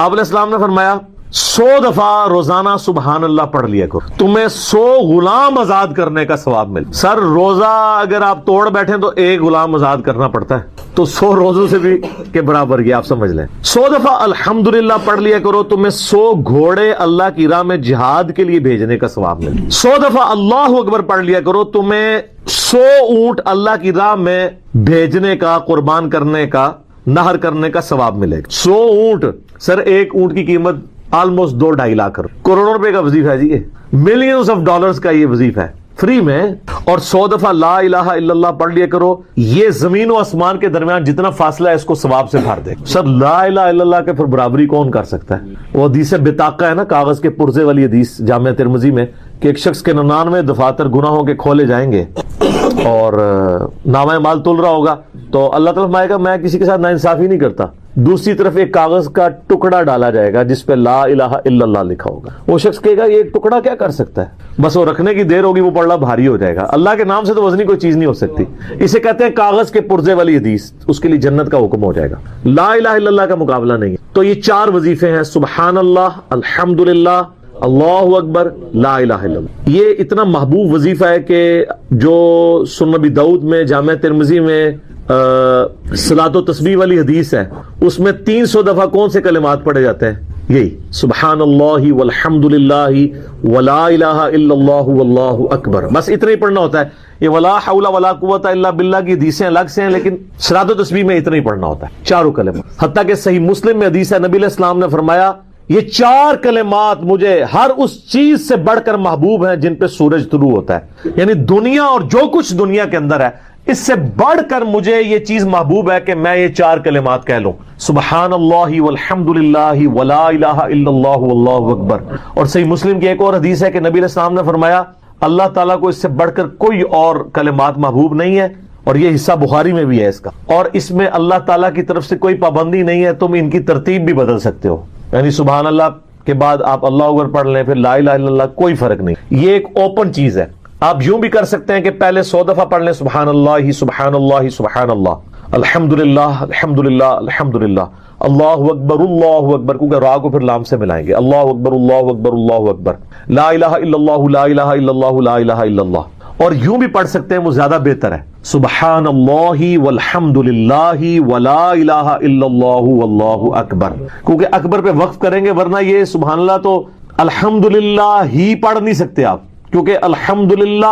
آپ علیہ السلام نے فرمایا 100 دفعہ روزانہ سبحان اللہ پڑھ لیا کرو، تمہیں 100 غلام آزاد کرنے کا ثواب مل۔ سر روزہ اگر آپ توڑ بیٹھیں تو ایک غلام آزاد کرنا پڑتا ہے، تو 100 روزوں سے بھی کے برابر یہ آپ سمجھ لیں۔ 100 دفعہ الحمدللہ پڑھ لیا کرو، تمہیں 100 گھوڑے اللہ کی راہ میں جہاد کے لیے بھیجنے کا ثواب مل۔ 100 دفعہ اللہ اکبر پڑھ لیا کرو، تمہیں 100 اونٹ اللہ کی راہ میں بھیجنے کا، قربان کرنے کا، نہر کرنے کا ثواب ملے گا۔ 100 اونٹ، سر ایک اونٹ کی قیمت آلموسٹ 2-2.5 لاکھ کروڑوں روپے کا وظیفہ ہے جی، یہ ملینز آف ڈالرز کا یہ وظیفہ ہے فری میں۔ اور 100 دفعہ لا الہ الا اللہ پڑھ لیا کرو، یہ زمین و آسمان کے درمیان جتنا فاصلہ ہے اس کو ثواب سے بھر دے۔ سر لا الہ الا اللہ کے پھر برابری کون کر سکتا ہے؟ وہ حدیث بطاقہ ہے نا، کاغذ کے پرزے والی حدیث جامعہ ترمذی میں، کہ ایک شخص کے 99 دفاتر گناہوں کے کھولے جائیں گے اور نامہ مال تل رہا ہوگا، تو اللہ تعالیٰ فرمائے گا میں کسی کے ساتھ ناانصافی نہیں کرتا۔ دوسری طرف ایک کاغذ کا ٹکڑا ڈالا جائے گا جس پہ لا الہ الا اللہ لکھا ہوگا، وہ شخص کہے گا یہ ایک ٹکڑا کیا کر سکتا ہے، بس وہ رکھنے کی دیر ہوگی وہ پڑھنا بھاری ہو جائے گا۔ اللہ کے نام سے تو وزنی کوئی چیز نہیں ہو سکتی، اسے کہتے ہیں کاغذ کے پرزے والی حدیث، اس کے لیے جنت کا حکم ہو جائے گا۔ لا الہ الا اللہ کا مقابلہ نہیں ہے۔ تو یہ 4 وظیفے ہیں، سبحان اللہ، الحمدللہ، اللہ اکبر، لا الہ الا اللہ۔ یہ اتنا محبوب وظیفہ ہے کہ جو سنن نبی داؤد میں، جامعہ ترمذی میں صلاۃ و تسبیح والی حدیث ہے، اس میں 300 دفعہ کون سے کلمات پڑھے جاتے ہیں؟ یہی سبحان اللہ والحمد للہ ولا الہ الا اللہ واللہ اکبر، بس اتنا ہی پڑھنا ہوتا ہے۔ یہ ولا حول ولا قوت الا باللہ کی حدیثیں الگ سے ہیں، لیکن صلاۃ و تسبیح میں اتنا ہی پڑھنا ہوتا ہے، 4 کلمات۔ حتیٰ کہ صحیح مسلم میں حدیث ہے، نبی علیہ السلام نے فرمایا یہ 4 کلمات مجھے ہر اس چیز سے بڑھ کر محبوب ہیں جن پہ سورج طلوع ہوتا ہے، یعنی دنیا اور جو کچھ دنیا کے اندر ہے اس سے بڑھ کر مجھے یہ چیز محبوب ہے کہ میں یہ 4 کلمات کہہ لوں، سبحان اللہ والحمد للہ ولا الہ الا اللہ واللہ اکبر۔ اور صحیح مسلم کی ایک اور حدیث ہے کہ نبی علیہ السلام نے فرمایا اللہ تعالیٰ کو اس سے بڑھ کر کوئی اور کلمات محبوب نہیں ہے، اور یہ حصہ بخاری میں بھی ہے اس کا، اور اس میں اللہ تعالیٰ کی طرف سے کوئی پابندی نہیں ہے، تم ان کی ترتیب بھی بدل سکتے ہو، یعنی سبحان اللہ کے بعد آپ اللہ اکبر پڑھ لیں، پھر لا الہ الا اللہ، کوئی فرق نہیں۔ یہ ایک اوپن چیز ہے، آپ یوں بھی کر سکتے ہیں کہ پہلے 100 دفعہ پڑھ لیں سبحان اللہ سبحان اللہ سبحان اللہ، الحمدللہ الحمدللہ الحمدللہ، اللہ اکبر اللہ اکبر، کیونکہ را کو پھر لام سے ملائیں گے، اللہ اکبر اللہ اکبر اللہ اکبر، لا الہ الا اللہ لا الہ الا اللہ لا الہ الا اللہ۔ اور یوں بھی پڑھ سکتے ہیں، وہ زیادہ بہتر ہے، سبحان اللہ والحمد للہ ولا الہ الا اللہ واللہ اکبر، کیونکہ اکبر پہ وقف کریں گے، ورنہ یہ سبحان اللہ تو الحمدللہ ہی پڑھ نہیں سکتے آپ، کیونکہ الحمدللہ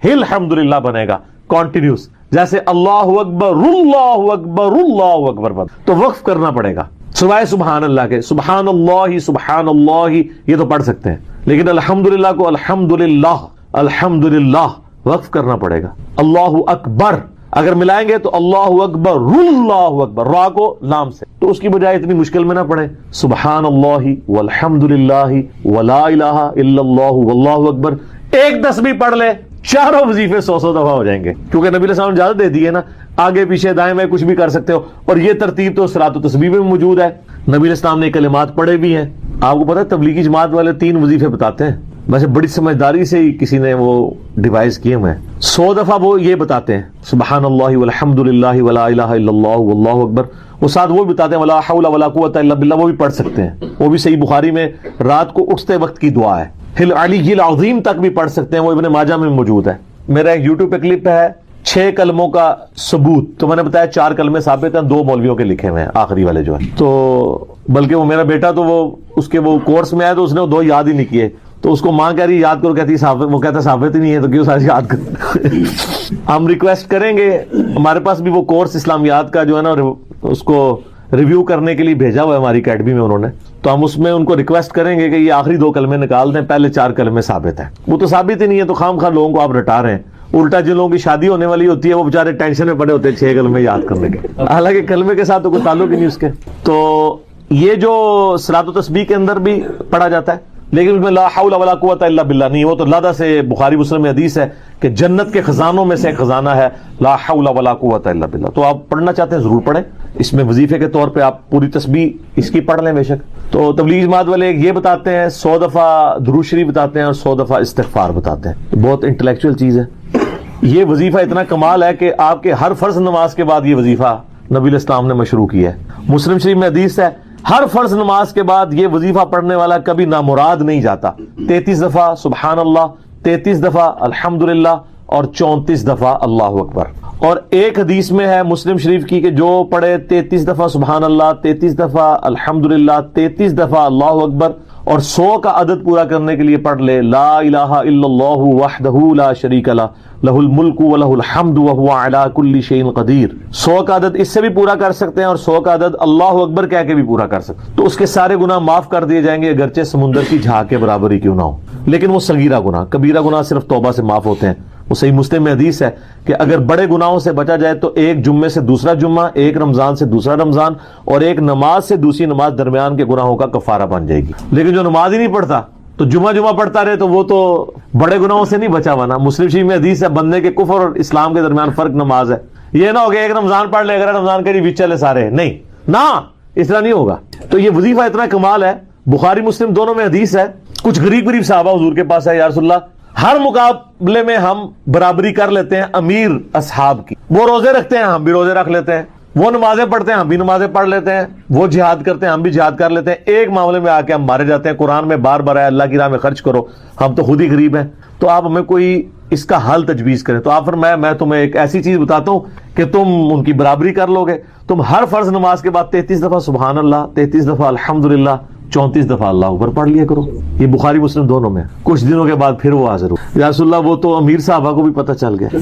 الحمدللہ بنے گا کنٹینیوس، جیسے اللہ اکبر اللہ اکبر اللہ اکبر بن، تو وقف کرنا پڑے گا سوائے سبحان اللہ کے۔ سبحان اللہ یہ تو پڑھ سکتے ہیں، لیکن الحمدللہ کو الحمدللہ الحمدللہ وقف کرنا پڑے گا۔ اللہ اکبر اگر ملائیں گے تو اللہ اکبر را کو لام سے، تو اس کی بجائے اتنی مشکل میں نہ پڑھیں، سبحان اللہ والحمد للہ ولا الہ الا اللہ واللہ اکبر، ایک تسبیح پڑھ لے، 4 وظیفے 100 دفعہ ہو جائیں گے، کیونکہ نبی علیہ السلام نے اجازت دے دی ہے نا، آگے پیچھے دائیں بائیں کچھ بھی کر سکتے ہو، اور یہ ترتیب تو صلاۃ و تسبیح میں موجود ہے، نبی علیہ السلام نے کلمات پڑھے بھی ہیں۔ آپ کو پتہ ہے تبلیغی جماعت والے 3 وظیفے بتاتے ہیں، ویسے بڑی سمجھداری سے ہی کسی نے وہ ڈیوائز کیے ہوئے ہیں۔ 100 دفعہ وہ یہ بتاتے ہیں سبحان اللہ والحمد للہ ولا الہ الا اللہ واللہ اکبر، وہ ساتھ وہ بتاتے ہیں ولا حول ولا قوت الا باللہ، وہ بھی پڑھ سکتے ہیں، وہ بھی صحیح بخاری میں رات کو اٹھتے وقت کی دعا ہے، العلی العظیم تک بھی پڑھ سکتے ہیں، وہ ابن ماجہ میں موجود ہے۔ میرا ایک یوٹیوب پہ کلپ ہے 6 کلموں کا ثبوت، تو میں نے بتایا 4 کلمے ثابت ہیں، 2 مولویوں کے لکھے ہوئے ہیں آخری والے جو ہے، تو بلکہ وہ میرا بیٹا تو وہ اس کے وہ کورس میں آیا تو اس نے 2 یاد ہی نہیں کیے، تو اس کو ماں کہہ رہی یاد کرو، کہتی ثابت، وہ کہتا ثابت ہی نہیں ہے تو کیوں ساری یاد کرو۔ ہم ریکویسٹ کریں گے، ہمارے پاس بھی وہ کورس اسلامیات کا جو ہے نا اس کو ریویو کرنے کے لیے بھیجا ہوا ہے ہماری اکیڈمی میں انہوں نے، تو ہم اس میں ان کو ریکویسٹ کریں گے کہ یہ آخری 2 کلمے نکال دیں، پہلے 4 کلمے ثابت ہیں، وہ تو ثابت ہی نہیں ہے، تو خام خواہ لوگوں کو آپ رٹا رہے ہیں۔ الٹا جن لوگوں کی شادی ہونے والی ہوتی ہے وہ بیچارے ٹینشن میں پڑے ہوتے ہیں 6 کلمے یاد کرنے کے، حالانکہ کلمے کے ساتھ تو کوئی تعلق ہی نہیں اس کے۔ تو یہ جو صلاۃ و تسبیح کے اندر بھی پڑھا جاتا ہے، لیکن اس میں لا حول ولا قوت الا باللہ نہیں، وہ تو لادہ سے بخاری مسلم میں حدیث ہے کہ جنت کے خزانوں میں سے ایک خزانہ ہے لا حول ولا قوت الا باللہ، تو آپ پڑھنا چاہتے ہیں ضرور پڑھیں، اس میں وظیفے کے طور پہ آپ پوری تسبیح اس کی پڑھ لیں بے شک۔ تو تبلیغ جماعت والے یہ بتاتے ہیں 100 دفعہ درود شریف بتاتے ہیں اور 100 دفعہ استغفار بتاتے ہیں، بہت انٹلیکچوئل چیز ہے۔ یہ وظیفہ اتنا کمال ہے کہ آپ کے ہر فرض نماز کے بعد یہ وظیفہ نبی علیہ السلام نے مشروع کیا ہے۔ مسلم شریف میں حدیث ہے ہر فرض نماز کے بعد یہ وظیفہ پڑھنے والا کبھی نامراد نہیں جاتا. 33 دفعہ سبحان اللہ، 33 دفعہ الحمدللہ اور 34 دفعہ اللہ اکبر. اور ایک حدیث میں ہے مسلم شریف کی کہ جو پڑھے 33 دفعہ سبحان اللہ، 33 دفعہ الحمدللہ، 33 دفعہ اللہ اکبر اور 100 کا عدد پورا کرنے کے لیے پڑھ لے لا الہ الا اللہ وحدہ لا شریک لہ لہ الملک ولہ الحمد وہو علی کل شیء قدیر. 100 کا عدد اس سے بھی پورا کر سکتے ہیں اور 100 کا عدد اللہ اکبر کہہ کے بھی پورا کر سکتے ہیں. تو اس کے سارے گناہ معاف کر دیے جائیں گے اگرچہ سمندر کی جھاگ کے برابر ہی کیوں نہ ہو. لیکن وہ صغیرہ گناہ، کبیرہ گناہ صرف توبہ سے معاف ہوتے ہیں. وہ صحیح مسلم میں حدیث ہے کہ اگر بڑے گناہوں سے بچا جائے تو ایک جمعے سے دوسرا جمعہ، ایک رمضان سے دوسرا رمضان اور ایک نماز سے دوسری نماز درمیان کے گناہوں کا کفارہ بن جائے گی. لیکن جو نماز ہی نہیں پڑھتا تو جمعہ پڑھتا رہے تو وہ تو بڑے گناہوں سے نہیں بچا ہوا نا. مسلم شریف میں حدیث ہے بندے کے کفر اور اسلام کے درمیان فرق نماز ہے. یہ نہ ہو کہ ایک رمضان پڑھ لے، اگر رمضان کے بھی چلے سارے، نہیں نہ اس طرح نہیں ہوگا. تو یہ وظیفہ اتنا کمال ہے، بخاری مسلم دونوں میں حدیث ہے. کچھ غریب صحابہ حضور کے پاس ہے، یا رسول اللہ ہر مقابلے میں ہم برابری کر لیتے ہیں امیر اصحاب کی. وہ روزے رکھتے ہیں، ہم بھی روزے رکھ لیتے ہیں. وہ نمازیں پڑھتے ہیں، ہم بھی نمازیں پڑھ لیتے ہیں. وہ جہاد کرتے ہیں، ہم بھی جہاد کر لیتے ہیں. ایک معاملے میں آ کے ہم مارے جاتے ہیں. قرآن میں بار بار ہے اللہ کی راہ میں خرچ کرو، ہم تو خود ہی غریب ہیں. تو آپ ہمیں کوئی اس کا حل تجویز کریں. تو آپ فرمایا میں تمہیں ایک ایسی چیز بتاتا ہوں کہ تم ان کی برابری کر لو گے. تم ہر فرض نماز کے بعد 33 دفعہ سبحان اللہ، 33 دفعہ الحمدللہ، 34 دفعہ اللہ اکبر پڑھ لیا کرو. یہ بخاری مسلم دونوں میں. کچھ دنوں کے بعد پھر وہ حاضر ہو، یا رسول اللہ وہ تو امیر صاحبہ کو بھی پتہ چل گیا،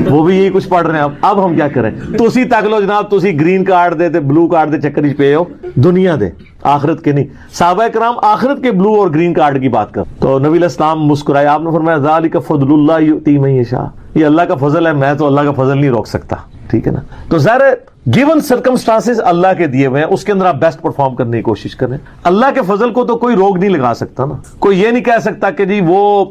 وہ بھی یہی کچھ پڑھ رہے ہیں. اب ہم کیا کریں؟ تسی تک لو جناب، تسی گرین کارڈ دے تے بلو کارڈ دے چکر ہی پے ہو، دنیا دے آخرت کے نہیں. صحابہ کرام آخرت کے بلو اور گرین کارڈ کی بات کر. تو نبی علیہ السلام مسکرائے، آپ نے فرمایا ذالک فضل اللہ یؤتی من یشاء، یہ اللہ کا فضل ہے، میں تو اللہ کا فضل نہیں روک سکتا. ٹھیک ہے نا. تو ظاہر ہے گیون سرکمسٹانسز اللہ کے دیے ہوئے ہیں، اس کے اندر آپ بیسٹ پرفارم کرنے کی کوشش کریں. اللہ کے فضل کو تو کوئی روک نہیں لگا سکتا نا. کوئی یہ نہیں کہہ سکتا کہ جی وہ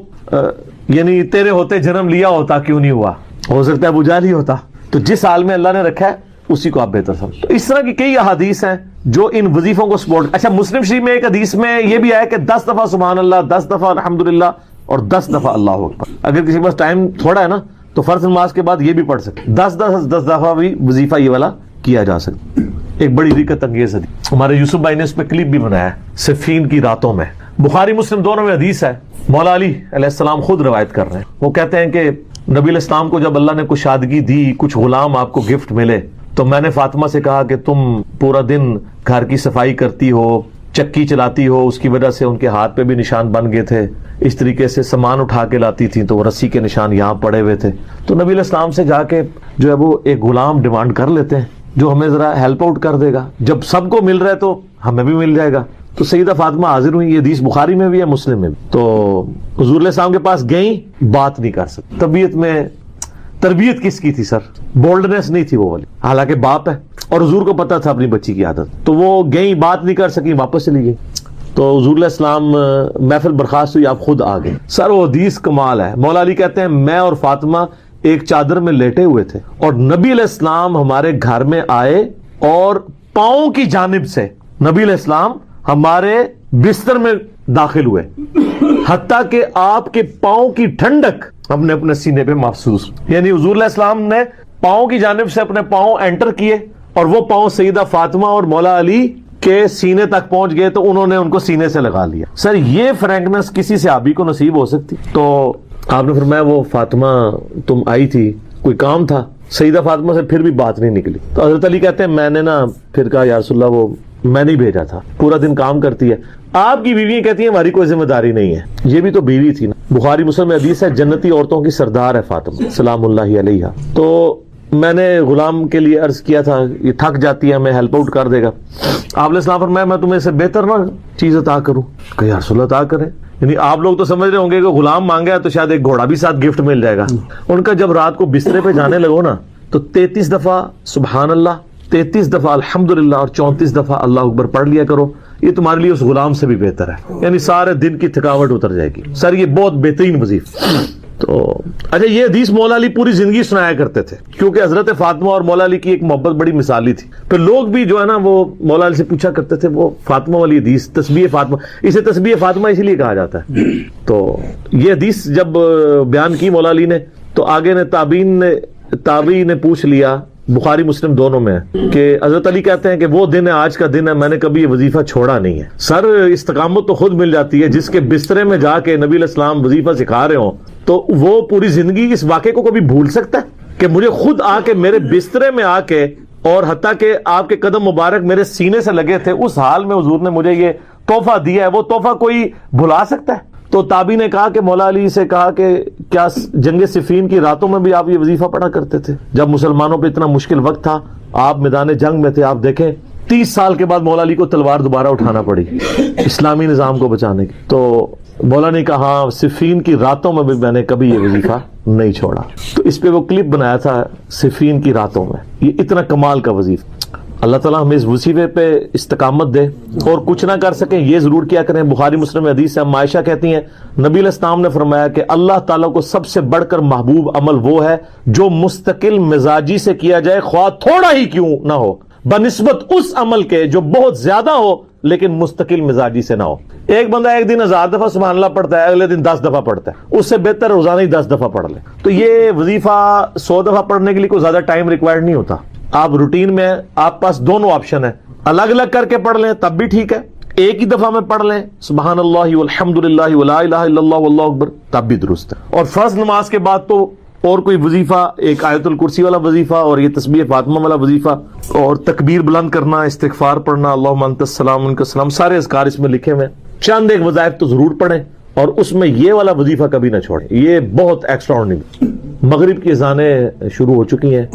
یعنی تیرے ہوتے جنم لیا ہوتا کیوں نہیں ہوا، ہو سکتا ہے ابو جہل ہی ہوتا. تو جس حال میں اللہ نے رکھا ہے اسی کو آپ بہتر سمجھیں. اس طرح کی کئی احادیث ہیں جو ان وظیفوں کو سپورٹ. اچھا مسلم شریف میں ایک حدیث میں یہ بھی آیا کہ 10 دفعہ سبحان اللہ، 10 دفعہ الحمدللہ اور 10 دفعہ اللہ اکبر. اگر کسی کے پاس ٹائم تھوڑا ہے نا تو فرض نماز کے بعد یہ بھی پڑھ سکتے. 10 دفعہ بھی وظیفہ یہ والا کیا جا سکتا. ایک بڑی حقیقت انگیز حدیث ہمارے یوسف بھائی نے اس پہ کلپ بھی بنایا ہے، صفین کی راتوں میں. بخاری مسلم دونوں میں حدیث ہے. مولا علی علیہ السلام خود روایت کر رہے ہیں. وہ کہتے ہیں کہ نبی علیہ السلام کو جب اللہ نے کشادگی دی، کچھ غلام آپ کو گفٹ ملے، تو میں نے فاطمہ سے کہا کہ تم پورا دن گھر کی صفائی کرتی ہو، چکی چلاتی ہو، اس کی وجہ سے ان کے ہاتھ پہ بھی نشان بن گئے تھے. اس طریقے سے سامان اٹھا کے لاتی تھیں تو وہ رسی کے نشان یہاں پڑے ہوئے تھے. تو نبی علیہ السلام سے جا کے جو ہے وہ ایک غلام ڈیمانڈ کر لیتے ہیں جو ہمیں ذرا ہیلپ آؤٹ کر دے گا. جب سب کو مل رہا ہے تو ہمیں بھی مل جائے گا. تو سیدہ فاطمہ حاضر ہوئی. یہ حدیث بخاری میں بھی ہے، مسلم میں بھی. تو حضور علیہ السلام کے پاس گئیں، بات نہیں کر سکتی. طبیعت میں تربیت کس کی تھی سر؟ بولڈنس نہیں تھی وہ والی، حالانکہ باپ ہے اور حضور کو پتا تھا اپنی بچی کی عادت. تو وہ گئیں، بات نہیں کر سکی، واپس چلی گئی. تو حضور علیہ السلام محفل برخاست ہوئی، آپ خود آ گئے. سر وہ حدیث کمال ہے. مولا علی کہتے ہیں میں اور فاطمہ ایک چادر میں لیٹے ہوئے تھے اور نبی علیہ السلام ہمارے گھر میں آئے اور پاؤں کی جانب سے نبی علیہ السلام ہمارے بستر میں داخل ہوئے، حتیٰ کہ آپ کے پاؤں کی ٹھنڈک ہم نے اپنے سینے پہ محسوس. یعنی حضور علیہ السلام نے پاؤں کی جانب سے اپنے پاؤں انٹر کیے اور وہ پاؤں سیدہ فاطمہ اور مولا علی کے سینے تک پہنچ گئے تو انہوں نے ان کو سینے سے لگا لیا. سر یہ فرینکنس کسی صحابی کو نصیب ہو سکتی؟ تو آپ نے فرمایا وہ فاطمہ تم آئی تھی، کوئی کام تھا؟ سیدہ فاطمہ سے پھر بھی بات نہیں نکلی. تو حضرت علی کہتے ہیں میں نے نا پھر کہا یا رسول اللہ وہ میں نہیں بھیجا تھا، پورا دن کام کرتی ہے. آپ کی بیویاں کہتی ہیں ہماری کوئی ذمہ داری نہیں ہے. یہ بھی تو بیوی تھی نا. بخاری مسلم میں حدیث ہے جنتی عورتوں کی سردار ہے فاطمہ سلام اللہ علیہا. تو میں نے غلام کے لیے عرض کیا تھا یہ تھک جاتی ہے ہمیں ہیلپ آؤٹ کر دے گا. آپ علیہ السلام فرمایا میں تمہیں سے بہتر نہ چیز عطا کروں؟ کہ یا رسول اللہ عطا کرے. یعنی آپ لوگ تو سمجھ رہے ہوں گے کہ غلام مانگا ہے تو شاید ایک گھوڑا بھی ساتھ گفٹ مل جائے گا. ان کا جب رات کو بسترے پہ جانے لگو نا تو 33 دفعہ سبحان اللہ، 33 دفعہ الحمدللہ اور 34 دفعہ اللہ اکبر پڑھ لیا کرو. یہ تمہارے لیے اس غلام سے بھی بہتر ہے. یعنی سارے دن کی تھکاوٹ اتر جائے گی. سر یہ بہت بہترین وظیفہ. تو اچھا یہ حدیث مولا علی پوری زندگی سنایا کرتے تھے کیونکہ حضرت فاطمہ اور مولا علی کی ایک محبت بڑی مثالی تھی. پھر لوگ بھی جو ہے نا وہ مولا علی سے پوچھا کرتے تھے وہ فاطمہ والی حدیث تسبیح فاطمہ، اسے تسبیح فاطمہ اسی لیے کہا جاتا ہے. تو یہ حدیث جب بیان کی مولا علی نے تو آگے نے تابعین نے پوچھ لیا بخاری مسلم دونوں میں ہے کہ حضرت علی کہتے ہیں کہ وہ دن ہے، آج کا دن ہے، میں نے کبھی یہ وظیفہ چھوڑا نہیں ہے. سر استقامت تو خود مل جاتی ہے، جس کے بسترے میں جا کے نبی علیہ السلام وظیفہ سکھا رہے ہوں تو وہ پوری زندگی اس واقعے کو کبھی بھول سکتا ہے کہ مجھے خود آ کے میرے بسترے میں آ کے، اور حتیٰ کہ آپ کے قدم مبارک میرے سینے سے لگے تھے، اس حال میں حضور نے مجھے یہ تحفہ دیا ہے، وہ تحفہ کوئی بھلا سکتا ہے؟ تو تابعی نے کہا کہ مولا علی سے کہا کہ کیا جنگ صفین کی راتوں میں بھی آپ یہ وظیفہ پڑھا کرتے تھے جب مسلمانوں پہ اتنا مشکل وقت تھا، آپ میدان جنگ میں تھے؟ آپ دیکھیں 30 سال کے بعد مولا علی کو تلوار دوبارہ اٹھانا پڑی اسلامی نظام کو بچانے کی. تو مولا نے کہا صفین کی راتوں میں بھی میں نے کبھی یہ وظیفہ نہیں چھوڑا. تو اس پہ وہ کلپ بنایا تھا صفین کی راتوں میں، یہ اتنا کمال کا وظیفہ. اللہ تعالیٰ ہمیں اس وظیفے پہ استقامت دے، اور کچھ نہ کر سکیں یہ ضرور کیا کریں. بخاری مسلم میں حدیث ہے، عائشہ کہتی ہیں نبی علیہ السلام نے فرمایا کہ اللہ تعالیٰ کو سب سے بڑھ کر محبوب عمل وہ ہے جو مستقل مزاجی سے کیا جائے، خواہ تھوڑا ہی کیوں نہ ہو، بنسبت اس عمل کے جو بہت زیادہ ہو لیکن مستقل مزاجی سے نہ ہو. ایک بندہ ایک دن 1000 دفعہ سبحان اللہ پڑھتا ہے، اگلے دن 10 دفعہ پڑھتا ہے، اس سے بہتر روزانہ ہی 10 دفعہ پڑھ لے. تو یہ وظیفہ 100 دفعہ پڑھنے کے لیے کوئی زیادہ ٹائم ریکوائرڈ نہیں ہوتا. آپ روٹین میں آپ پاس دونوں آپشن ہیں، الگ الگ کر کے پڑھ لیں تب بھی ٹھیک ہے، ایک ہی دفعہ میں پڑھ لیں سبحان اللہ والحمد للہ ولا الہ الا اللہ واللہ اکبر تب بھی درست ہے. اور فرض نماز کے بعد تو اور کوئی وظیفہ، ایک آیت الکرسی والا وظیفہ اور یہ تسبیح فاطمہ والا وظیفہ اور تکبیر بلند کرنا، استغفار پڑھنا، اللہم انت السلام منک السلام، سارے اذکار اس میں لکھے ہوئے ہیں. چند ایک وظائف تو ضرور پڑھیں اور اس میں یہ والا وظیفہ کبھی نہ چھوڑیں، یہ بہت ایکسٹرا آرڈنری. مغرب کی اذانیں شروع ہو چکی ہیں،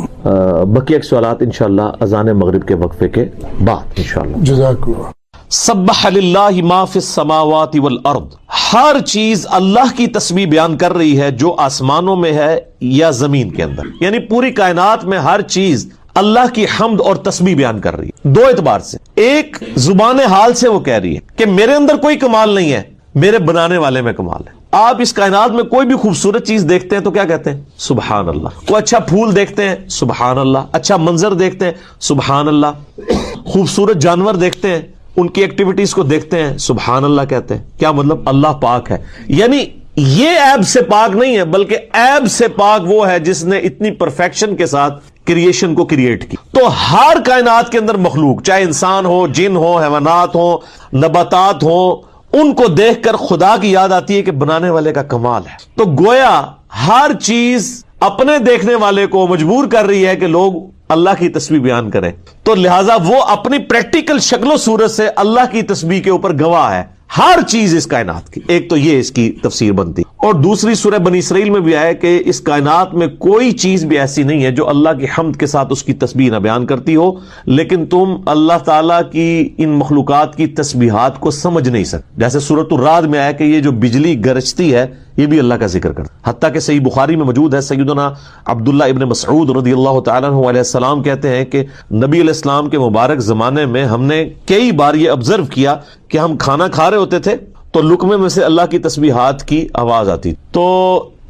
بقیہ سوالات انشاءاللہ اذان مغرب کے وقفے کے بعد انشاءاللہ. جزاک اللہ. سبح للہ ما فی السماوات والارض، ہر چیز اللہ کی تسبیح بیان کر رہی ہے جو آسمانوں میں ہے یا زمین کے اندر، یعنی پوری کائنات میں ہر چیز اللہ کی حمد اور تسبیح بیان کر رہی ہے. دو اعتبار سے، ایک زبان حال سے وہ کہہ رہی ہے کہ میرے اندر کوئی کمال نہیں ہے، میرے بنانے والے میں کمال ہے. آپ اس کائنات میں کوئی بھی خوبصورت چیز دیکھتے ہیں تو کیا کہتے ہیں؟ سبحان اللہ. کوئی اچھا پھول دیکھتے ہیں سبحان اللہ، اچھا منظر دیکھتے ہیں سبحان اللہ، خوبصورت جانور دیکھتے ہیں، ان کی ایکٹیویٹیز کو دیکھتے ہیں سبحان اللہ کہتے ہیں. کیا مطلب؟ اللہ پاک ہے. یعنی یہ عیب سے پاک نہیں ہے بلکہ عیب سے پاک وہ ہے جس نے اتنی پرفیکشن کے ساتھ کریشن کو کریٹ کی. تو ہر کائنات کے اندر مخلوق، چاہے انسان ہو، جن ہو، حیوانات ہو، نباتات ہو، ان کو دیکھ کر خدا کی یاد آتی ہے کہ بنانے والے کا کمال ہے. تو گویا ہر چیز اپنے دیکھنے والے کو مجبور کر رہی ہے کہ لوگ اللہ کی تسبیح بیان کریں. تو لہٰذا وہ اپنی پریکٹیکل شکل و صورت سے اللہ کی تسبیح کے اوپر گواہ ہے، ہر چیز اس کائنات کی. ایک تو یہ اس کی تفسیر بنتی، اور دوسری سورہ بنی اسرائیل میں بھی آیا کہ اس کائنات میں کوئی چیز بھی ایسی نہیں ہے جو اللہ کی حمد کے ساتھ اس کی تسبیح نہ بیان کرتی ہو، لیکن تم اللہ تعالیٰ کی ان مخلوقات کی تسبیحات کو سمجھ نہیں سکتے. جیسے سورۃ الرعد میں آیا کہ یہ جو بجلی گرجتی ہے یہ بھی اللہ کا ذکر کرتا. حتیٰ کہ صحیح بخاری میں موجود ہے، سیدنا عبداللہ ابن مسعود رضی اللہ تعالیٰ عنہ علیہ السلام کہتے ہیں کہ نبی علیہ السلام کے مبارک زمانے میں ہم نے کئی بار یہ آبزرو کیا کہ ہم کھانا کھا رہے ہوتے تھے تو لقمے میں سے اللہ کی تسبیحات کی آواز آتی. تو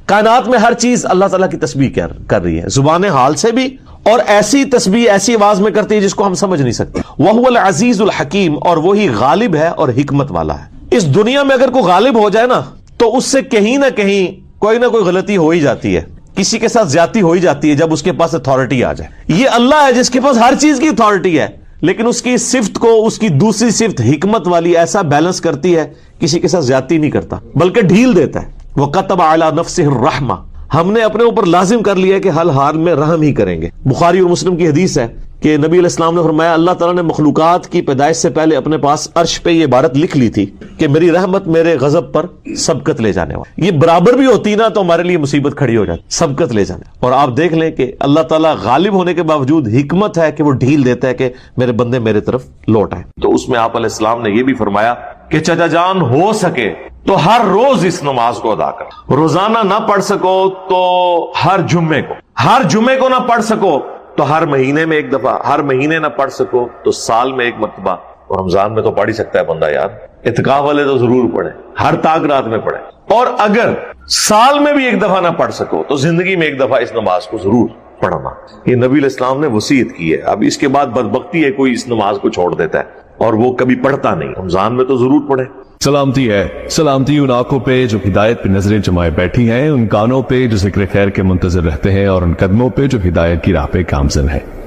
کائنات میں ہر چیز اللہ تعالیٰ کی تسبیح کر رہی ہے، زبان حال سے بھی، اور ایسی تسبیح ایسی آواز میں کرتی ہے جس کو ہم سمجھ نہیں سکتے. وَهُوَ الْعَزِيزُ الْحَكِيمُ، اور وہی غالب ہے اور حکمت والا ہے. اس دنیا میں اگر کوئی غالب ہو جائے نا تو اس سے کہیں نہ کہیں کوئی نہ کوئی غلطی ہو ہی جاتی ہے، کسی کے ساتھ زیادتی ہو ہی جاتی ہے جب اس کے پاس اتھارٹی آ جائے. یہ اللہ ہے جس کے پاس ہر چیز کی اتھارٹی ہے، لیکن اس کی صفت کو اس کی دوسری صفت حکمت والی ایسا بیلنس کرتی ہے، کسی کے ساتھ زیادتی نہیں کرتا بلکہ ڈھیل دیتا ہے. وَكَتَبَ عَلَى نَفْسِهِ الرَّحْمَةَ، ہم نے اپنے اوپر لازم کر لیا کہ ہر حال میں رحم ہی کریں گے. بخاری اور مسلم کی حدیث ہے کہ نبی علیہ السلام نے فرمایا اللہ تعالیٰ نے مخلوقات کی پیدائش سے پہلے اپنے پاس عرش پہ یہ عبارت لکھ لی تھی کہ میری رحمت میرے غضب پر سبقت لے جانے والی. یہ برابر بھی ہوتی نا تو ہمارے لیے مصیبت کھڑی ہو جاتی، سبقت لے جانے. اور آپ دیکھ لیں کہ اللہ تعالیٰ غالب ہونے کے باوجود حکمت ہے کہ وہ ڈھیل دیتا ہے کہ میرے بندے میرے طرف لوٹ آئے. تو اس میں آپ علیہ السلام نے یہ بھی فرمایا کہ چچا جان ہو سکے تو ہر روز اس نماز کو ادا کر. روزانہ نہ پڑھ سکو تو ہر جمعے کو نہ پڑھ سکو تو ہر مہینے میں ایک دفعہ، ہر مہینے نہ پڑھ سکو تو سال میں ایک مرتبہ. اور رمضان میں تو پڑھ ہی سکتا ہے بندہ یار، اعتکاف والے تو ضرور پڑھیں، ہر تاک رات میں پڑھیں. اور اگر سال میں بھی ایک دفعہ نہ پڑھ سکو تو زندگی میں ایک دفعہ اس نماز کو ضرور پڑھنا. یہ نبی علیہ السلام نے وصیت کی ہے. اب اس کے بعد بدبختی ہے کوئی اس نماز کو چھوڑ دیتا ہے اور وہ کبھی پڑھتا نہیں. رمضان میں تو ضرور پڑھیں. سلامتی ہے، سلامتی ان آنکھوں پہ جو ہدایت پہ نظریں جمائے بیٹھی ہیں، ان کانوں پہ جو ذکر خیر کے منتظر رہتے ہیں، اور ان قدموں پہ جو ہدایت کی راہ پہ گامزن ہے.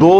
2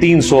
300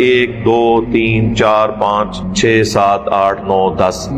1 2 3 4 5 6 7 8 9 10,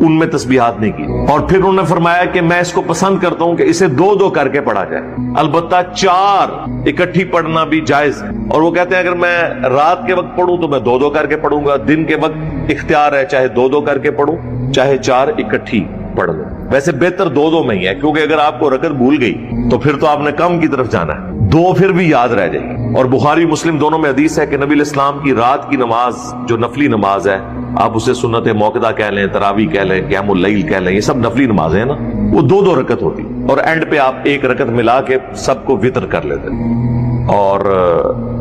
ان میں تسبیحات نہیں کی. اور پھر انہوں نے فرمایا کہ میں اس کو پسند کرتا ہوں کہ اسے 2 کر کے پڑھا جائے, البتہ 4 اکٹھی پڑھنا بھی جائز ہے. اور وہ کہتے ہیں اگر میں رات کے وقت پڑھوں تو میں 2 کر کے پڑھوں گا, دن کے وقت اختیار ہے چاہے 2 کر کے پڑھوں چاہے 4 اکٹھی پڑھ لوں. ویسے بہتر 2 میں ہی ہے, کیونکہ اگر آپ کو رکعت بھول گئی تو پھر تو آپ نے کم کی طرف جانا ہے, 2 پھر بھی یاد رہ جائے گی. اور بخاری مسلم دونوں میں حدیث ہے کہ نبی علیہ السلام کی رات کی نماز جو نفلی نماز ہے, آپ اسے سنت موقدہ کہہ لیں, تراویح کہہ لیں, قیام اللیل کہہ لیں, یہ سب نفلی نمازیں ہیں نا, وہ 2 رکعت ہوتی اور اینڈ پہ آپ 1 رکعت ملا کے سب کو وطر کر لیتے. اور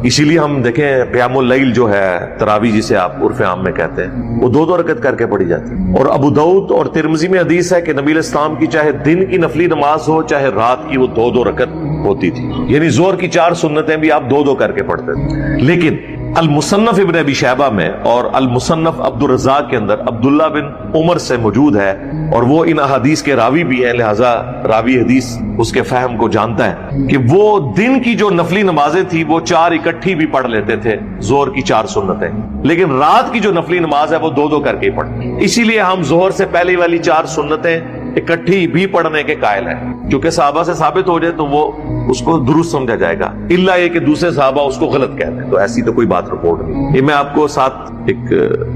اسی لیے ہم دیکھیں قیام اللیل جو ہے تراویح جسے آپ عرف عام میں کہتے ہیں, وہ 2 رکعت کر کے پڑھی جاتی ہے. اور ابو داؤد اور ترمذی میں حدیث ہے کہ نبی علیہ السلام کی چاہے دن کی نفلی نماز ہو چاہے رات کی, وہ 2 رکعت ہوتی تھی. یعنی ظہر کی 4 سنتیں بھی آپ 2 کر کے پڑھتے تھے. لیکن المصنف ابن ابی شیبہ میں اور المصنف عبد الرزاق کے اندر عبداللہ بن عمر سے موجود ہے, اور وہ ان احادیث کے راوی بھی ہیں, لہذا راوی حدیث اس کے فہم کو جانتا ہے کہ وہ دن کی جو نفلی نمازیں تھی وہ 4 اکٹھی بھی پڑھ لیتے تھے, ظہر کی 4 سنتیں, لیکن رات کی جو نفلی نماز ہے وہ 2 کر کے ہی پڑھتے. اسی لیے ہم ظہر سے پہلی والی 4 سنتیں اکٹھی بھی پڑھنے کے قائل ہیں, کیونکہ صحابہ سے ثابت ہو جائے تو وہ اس کو درست سمجھا جائے گا, الا یہ کہ دوسرے صحابہ اس کو غلط کہتے ہیں, تو ایسی تو کوئی بات رپورٹ نہیں. یہ میں آپ کو ساتھ ایک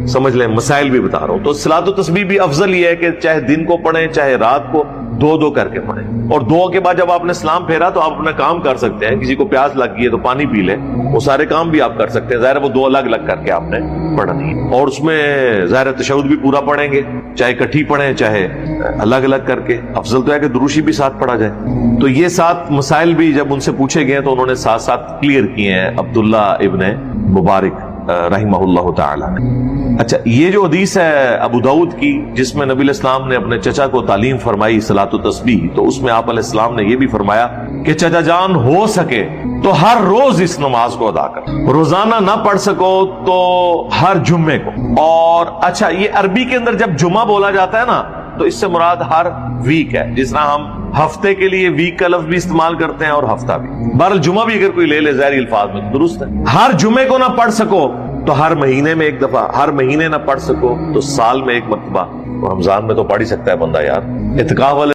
سمجھ لیں مسائل بھی بتا رہا ہوں. تو صلاۃ و تسبیح بھی افضل یہ ہے کہ چاہے دن کو پڑھیں چاہے رات کو 2 کر کے پڑھیں. اور 2 کے بعد جب آپ نے سلام پھیرا تو آپ اپنا کام کر سکتے ہیں, کسی کو پیاس لگ گئی ہے تو پانی پی لے, وہ سارے کام بھی آپ کر سکتے ہیں. ظاہر ہے وہ 2 الگ الگ کر کے آپ نے پڑھنی ہے, اور اس میں ظاہر تشہد بھی پورا پڑھیں گے, چاہے اکٹھی پڑھیں چاہے الگ الگ کر کے. افضل تو ہے کہ دروشی بھی ساتھ پڑھا جائے. تو یہ 7 مسائل بھی جب ان سے پوچھے گئے تو انہوں نے ساتھ ساتھ کلیئر کیے ہیں عبداللہ ابن مبارک رحمہ اللہ تعالی. اچھا, یہ جو حدیث ہے ابو داؤد کی جس میں نبی علیہ السلام نے اپنے چچا کو تعلیم فرمائی صلاۃ و تسبیح, تو اس میں آپ علیہ السلام نے یہ بھی فرمایا کہ چچا جان ہو سکے تو ہر روز اس نماز کو ادا کر, روزانہ نہ پڑھ سکو تو ہر جمعے کو. اور اچھا, یہ عربی کے اندر جب جمعہ بولا جاتا ہے نا تو اس سے مراد ہر ویک ہے, جس طرح ہم ہفتے کے لیے ویک کا لفظ بھی استعمال کرتے ہیں اور ہفتہ بھی. بہرحال جمعہ بھی اگر کوئی لے لے ظاہری الفاظ میں درست ہے. ہر جمعے کو نہ پڑھ سکو تو ہر مہینے میں 1 دفعہ, ہر مہینے نہ پڑھ سکو تو سال میں 1 مرتبہ. اور رمضان میں تو پڑھ ہی سکتا ہے بندہ یار. اعتکاف والے